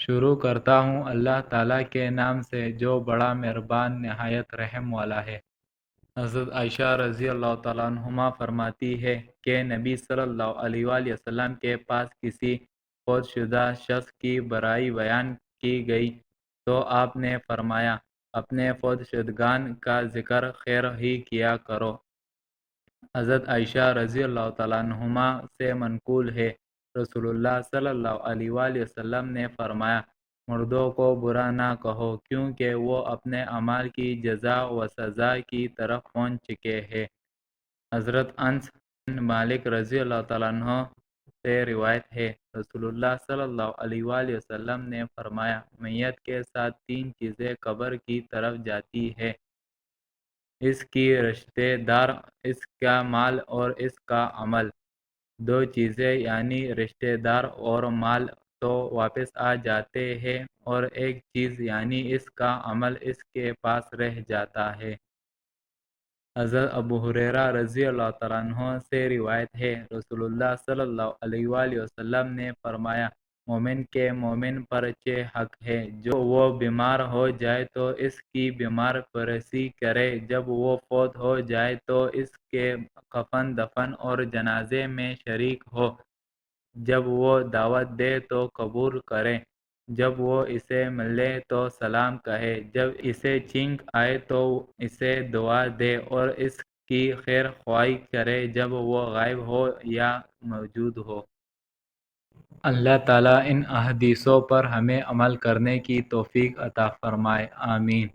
شروع کرتا ہوں اللہ تعالیٰ کے نام سے جو بڑا مہربان نہایت رحم والا ہے۔ حضرت عائشہ رضی اللہ تعالیٰ عنہما فرماتی ہے کہ نبی صلی اللہ علیہ وآلہ وسلم کے پاس کسی فوت شدہ شخص کی برائی بیان کی گئی تو آپ نے فرمایا، اپنے فوت شدگان کا ذکر خیر ہی کیا کرو۔ حضرت عائشہ رضی اللہ تعالیٰ عنہما سے منقول ہے، رسول اللہ صلی اللہ علیہ وآلہ وسلم نے فرمایا، مردوں کو برا نہ کہو کیونکہ وہ اپنے اعمال کی جزا و سزا کی طرف پہنچ چکے ہیں۔ حضرت انس بن مالک رضی اللہ تعالیٰ عنہ سے روایت ہے، رسول اللہ صلی اللہ علیہ وآلہ وسلم نے فرمایا، میت کے ساتھ تین چیزیں قبر کی طرف جاتی ہے، اس کی رشتہ دار، اس کا مال اور اس کا عمل۔ دو چیزیں یعنی رشتہ دار اور مال تو واپس آ جاتے ہیں، اور ایک چیز یعنی اس کا عمل اس کے پاس رہ جاتا ہے۔ حضرت ابو ہریرہ رضی اللہ تعالیٰ عنہ سے روایت ہے، رسول اللہ صلی اللہ علیہ وآلہ وسلم نے فرمایا، مومن کے مومن پر 6 حق ہے، جو وہ بیمار ہو جائے تو اس کی بیمار پرسی کرے، جب وہ فوت ہو جائے تو اس کے کفن دفن اور جنازے میں شریک ہو، جب وہ دعوت دے تو قبول کرے، جب وہ اسے ملے تو سلام کہے، جب اسے چھینک آئے تو اسے دعا دے اور اس کی خیر خواہی کرے جب وہ غائب ہو یا موجود ہو۔ اللہ تعالیٰ ان احادیثوں پر ہمیں عمل کرنے کی توفیق عطا فرمائے، آمین۔